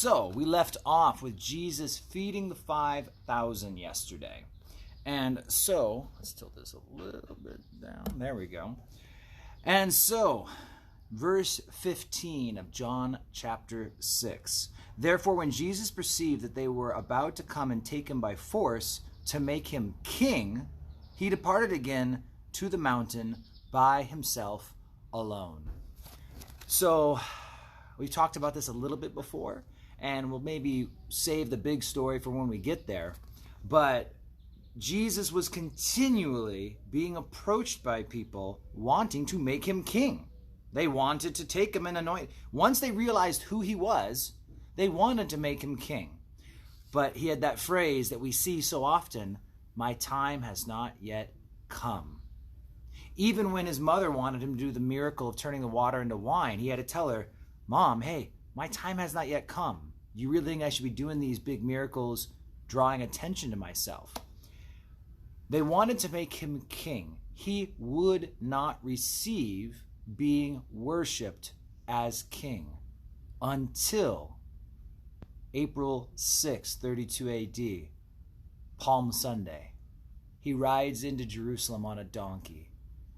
So we left off with Jesus feeding the 5,000 yesterday. And so, let's tilt this a little bit down. There we go. And so, verse 15 of John chapter 6. Therefore, when Jesus perceived that they were about to come and take him by force to make him king, he departed again to the mountain by himself alone. So, we talked about this a little bit before, and we'll maybe save the big story for when we get there. But Jesus was continually being approached by people wanting to make him king. They wanted to take him and anoint. Once they realized who he was, they wanted to make him king. But he had that phrase that we see so often, my time has not yet come. Even when his mother wanted him to do the miracle of turning the water into wine, he had to tell her, Mom, hey, my time has not yet come. You really think I should be doing these big miracles, drawing attention to myself? They wanted to make him king. He would not receive being worshipped as king until April 6, 32 AD, Palm Sunday. He rides into Jerusalem on a donkey.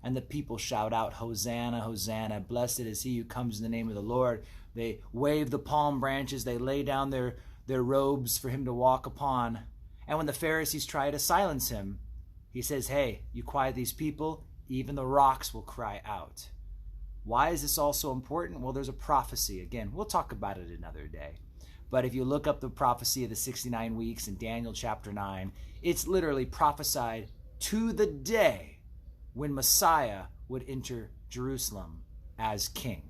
And the people shout out, Hosanna, Hosanna, blessed is he who comes in the name of the Lord. They wave the palm branches. They lay down their robes for him to walk upon. And when the Pharisees try to silence him, he says, hey, you quiet these people, even the rocks will cry out. Why is this all so important? Well, there's a prophecy. Again, we'll talk about it another day. But if you look up the prophecy of the 69 weeks in Daniel chapter 9, it's literally prophesied to the day when Messiah would enter Jerusalem as king.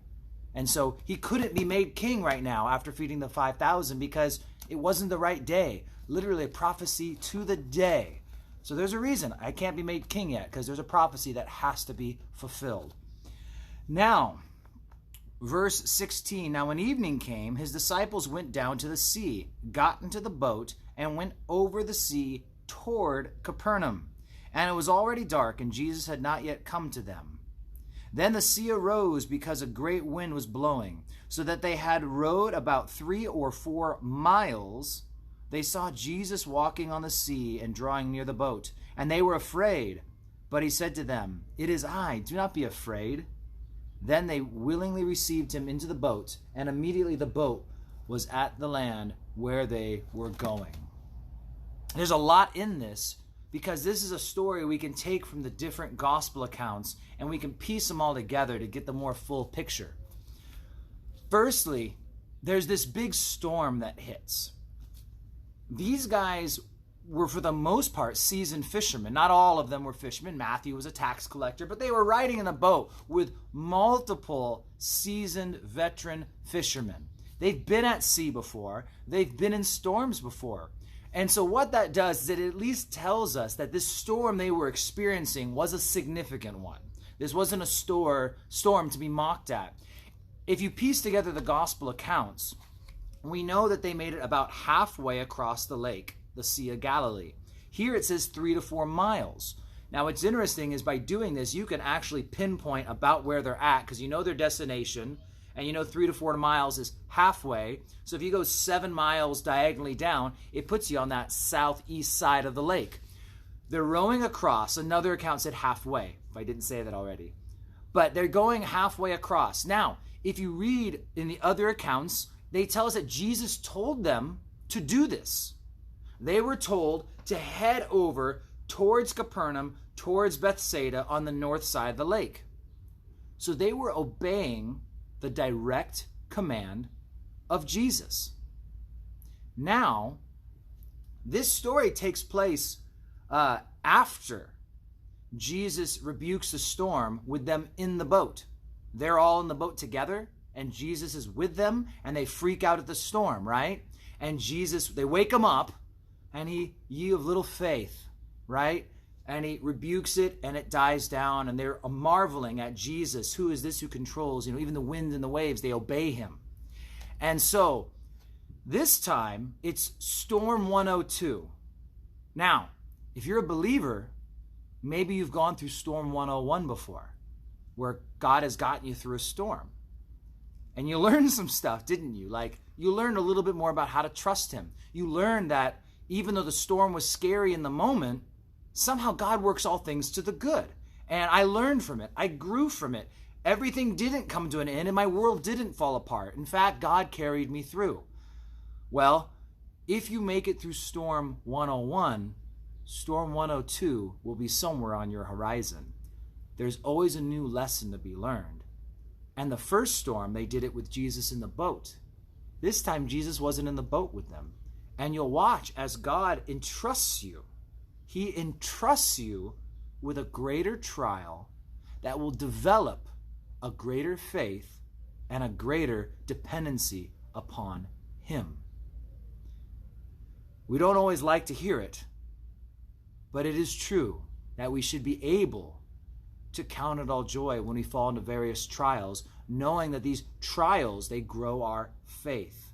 And so he couldn't be made king right now after feeding the 5,000 because it wasn't the right day. Literally a prophecy to the day. So there's a reason I can't be made king yet, because there's a prophecy that has to be fulfilled. Now, verse 16, now when evening came, his disciples went down to the sea, got into the boat, and went over the sea toward Capernaum. And it was already dark, and Jesus had not yet come to them. Then the sea arose because a great wind was blowing, so that they had rowed about 3 or 4 miles. They saw Jesus walking on the sea and drawing near the boat, and they were afraid. But he said to them, it is I, do not be afraid. Then they willingly received him into the boat, and immediately the boat was at the land where they were going. There's a lot in this, because this is a story we can take from the different gospel accounts and we can piece them all together to get the more full picture. Firstly, there's this big storm that hits. These guys were, for the most part, seasoned fishermen. Not all of them were fishermen. Matthew was a tax collector, but they were riding in a boat with multiple seasoned veteran fishermen. They've been at sea before. They've been in storms before. And so what that does is it at least tells us that this storm they were experiencing was a significant one. This wasn't a storm to be mocked at. If you piece together the gospel accounts, we know that they made it about halfway across the lake, the Sea of Galilee. Here it says 3 to 4 miles. Now what's interesting is by doing this, you can actually pinpoint about where they're at because you know their destination. And you know 3 to 4 miles is halfway. So if you go 7 miles diagonally down, it puts you on that southeast side of the lake. They're rowing across. Another account said halfway, if I didn't say that already. But they're going halfway across. Now, if you read in the other accounts, they tell us that Jesus told them to do this. They were told to head over towards Capernaum, towards Bethsaida on the north side of the lake. So they were obeying the direct command of Jesus. Now, this story takes place after Jesus rebukes the storm with them in the boat. They're all in the boat together, and Jesus is with them, and they freak out at the storm, right? And Jesus, they wake him up, and ye of little faith, right? And he rebukes it, and it dies down, and they're marveling at Jesus. Who is this who controls, even the wind and the waves? They obey him. And so, this time, it's Storm 102. Now, if you're a believer, maybe you've gone through Storm 101 before, where God has gotten you through a storm. And you learned some stuff, didn't you? Like, you learned a little bit more about how to trust him. You learned that even though the storm was scary in the moment, somehow God works all things to the good. And I learned from it. I grew from it. Everything didn't come to an end and my world didn't fall apart. In fact, God carried me through. Well, if you make it through Storm 101, Storm 102 will be somewhere on your horizon. There's always a new lesson to be learned. And the first storm, they did it with Jesus in the boat. This time, Jesus wasn't in the boat with them. And you'll watch as God entrusts you. He entrusts you with a greater trial that will develop a greater faith and a greater dependency upon him. We don't always like to hear it, but it is true that we should be able to count it all joy when we fall into various trials, knowing that these trials, they grow our faith.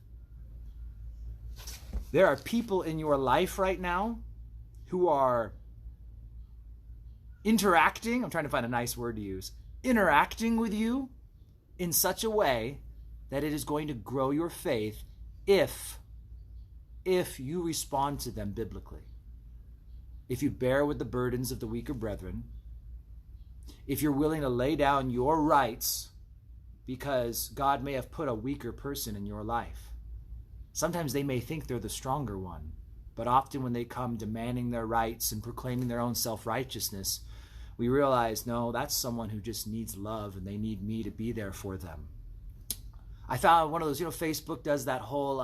There are people in your life right now who are interacting, I'm trying to find a nice word to use, interacting with you in such a way that it is going to grow your faith if you respond to them biblically. If you bear with the burdens of the weaker brethren, if you're willing to lay down your rights because God may have put a weaker person in your life. Sometimes they may think they're the stronger one, but often when they come demanding their rights and proclaiming their own self-righteousness, we realize, no, that's someone who just needs love and they need me to be there for them. I found one of those, Facebook does that whole,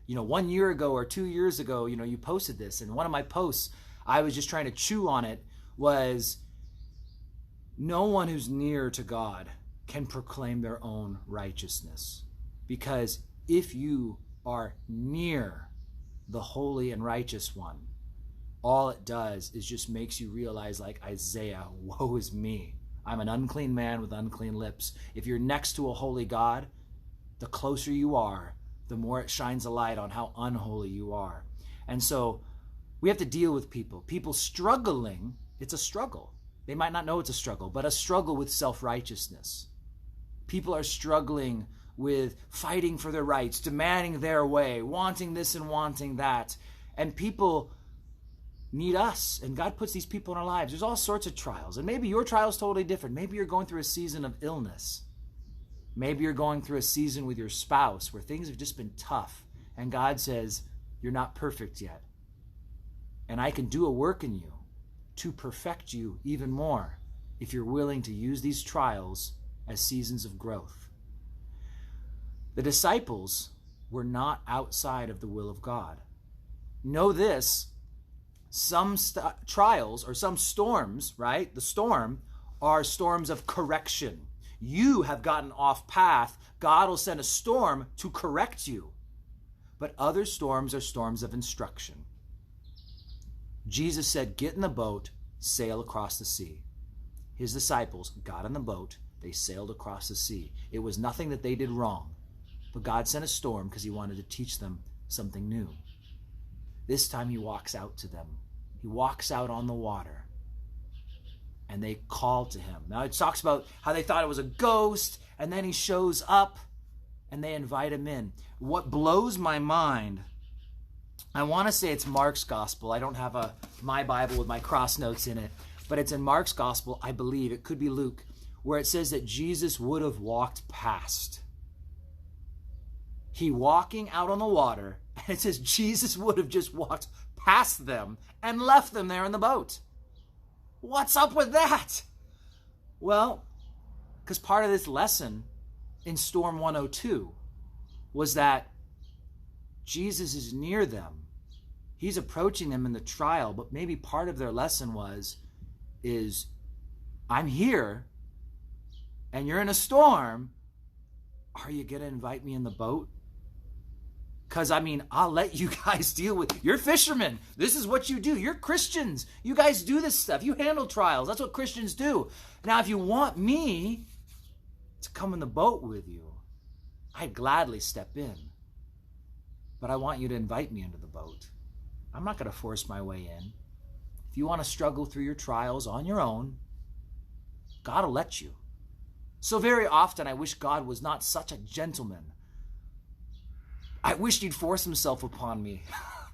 1 year ago or 2 years ago, you posted this. And one of my posts, I was just trying to chew on it, was no one who's near to God can proclaim their own righteousness. Because if you are near the holy and righteous one, all it does is just makes you realize, like Isaiah, woe is me. I'm an unclean man with unclean lips. If you're next to a holy God, the closer you are, the more it shines a light on how unholy you are. And so we have to deal with people struggling. It's a struggle. They might not know it's a struggle, but a struggle with self-righteousness. People are struggling with fighting for their rights, demanding their way, wanting this and wanting that. And people need us, and God puts these people in our lives. There's all sorts of trials, and maybe your trial is totally different. Maybe you're going through a season of illness. Maybe you're going through a season with your spouse where things have just been tough, and God says, you're not perfect yet. And I can do a work in you to perfect you even more if you're willing to use these trials as seasons of growth. The disciples were not outside of the will of God. Know this, some trials or some storms, right? The storm are storms of correction. You have gotten off path. God will send a storm to correct you. But other storms are storms of instruction. Jesus said, get in the boat, sail across the sea. His disciples got in the boat, they sailed across the sea. It was nothing that they did wrong, but God sent a storm because he wanted to teach them something new. This time he walks out to them. He walks out on the water, and they call to him. Now it talks about how they thought it was a ghost, and then he shows up, and they invite him in. What blows my mind, I want to say it's Mark's gospel. I don't have my Bible with my cross notes in it, but it's in Mark's gospel, I believe. It could be Luke, where it says that Jesus would have walked past. He walking out on the water, and it says Jesus would have just walked past them and left them there in the boat. What's up with that? Well, because part of this lesson in Storm 102 was that Jesus is near them. He's approaching them in the trial, but maybe part of their lesson is I'm here and you're in a storm. Are you going to invite me in the boat? Because, I'll let you guys deal with. You're fishermen. This is what you do. You're Christians. You guys do this stuff. You handle trials. That's what Christians do. Now, if you want me to come in the boat with you, I'd gladly step in. But I want you to invite me into the boat. I'm not going to force my way in. If you want to struggle through your trials on your own, God will let you. So very often I wish God was not such a gentleman. I wish he'd force himself upon me.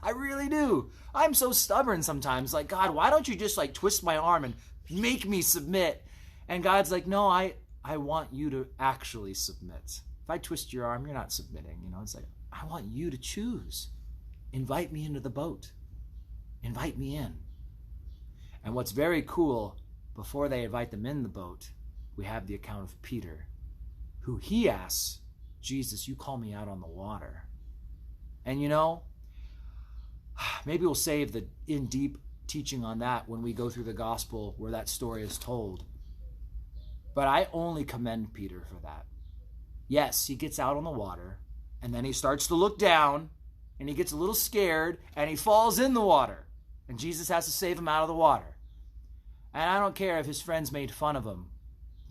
I really do. I'm so stubborn sometimes. Like, God, why don't you just like twist my arm and make me submit? And God's like, no, I want you to actually submit. If I twist your arm, you're not submitting. You know, it's like, I want you to choose. Invite me into the boat. Invite me in. And what's very cool, before they invite them in the boat, we have the account of Peter, who he asks, Jesus, you call me out on the water. And you know, maybe we'll save the in-deep teaching on that when we go through the gospel where that story is told. But I only commend Peter for that. Yes, he gets out on the water, and then he starts to look down, and he gets a little scared, and he falls in the water. And Jesus has to save him out of the water. And I don't care if his friends made fun of him.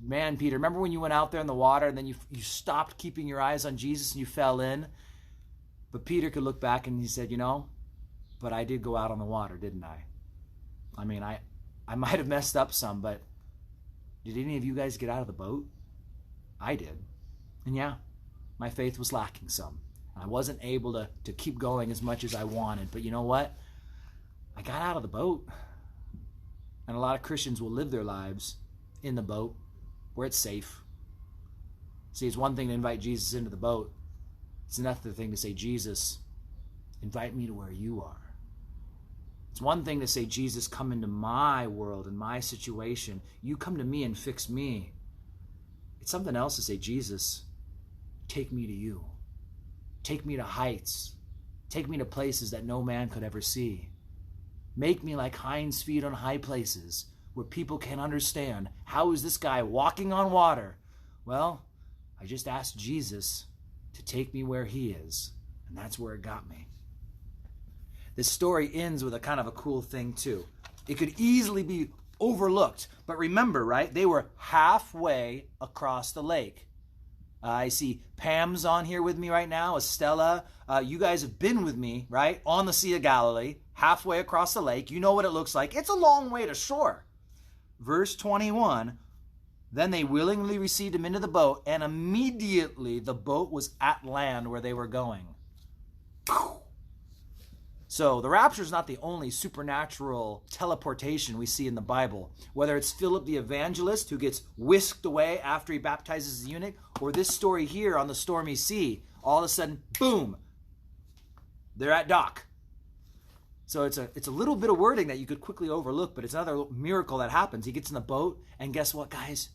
Man, Peter, remember when you went out there in the water, and then you stopped keeping your eyes on Jesus, and you fell in? But Peter could look back, and he said, you know, but I did go out on the water, didn't I? I mean, I might have messed up some, but did any of you guys get out of the boat? I did. And yeah, my faith was lacking some. I wasn't able to keep going as much as I wanted. But you know what? I got out of the boat. And a lot of Christians will live their lives in the boat where it's safe. See, it's one thing to invite Jesus into the boat. It's another thing to say, Jesus, invite me to where you are. It's one thing to say, Jesus, come into my world and my situation. You come to me and fix me. It's something else to say, Jesus, take me to you. Take me to heights. Take me to places that no man could ever see. Make me like hinds feet on high places where people can understand, how is this guy walking on water? Well, I just asked Jesus to take me where he is, and that's where it got me. This story ends with a kind of a cool thing too. It could easily be overlooked, but remember, right? They were halfway across the lake. I see Pam's on here with me right now, Estella. You guys have been with me, right? On the Sea of Galilee, halfway across the lake. You know what it looks like. It's a long way to shore. Verse 21, then they willingly received him into the boat, and immediately the boat was at land where they were going. So the rapture is not the only supernatural teleportation we see in the Bible. Whether it's Philip the evangelist who gets whisked away after he baptizes the eunuch, or this story here on the stormy sea, all of a sudden, boom, they're at dock. So it's a little bit of wording that you could quickly overlook, but it's another miracle that happens. He gets in the boat, and guess what, guys?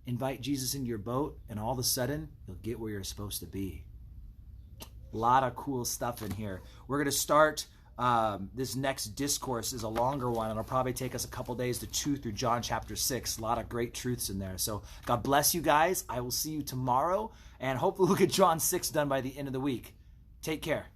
Invite Jesus into your boat, and all of a sudden, you'll get where you're supposed to be. A lot of cool stuff in here. We're going to start... this next discourse is a longer one. It'll probably take us a couple days to chew through John chapter 6. A lot of great truths in there. So God bless you guys. I will see you tomorrow. And hopefully we'll get John 6 done by the end of the week. Take care.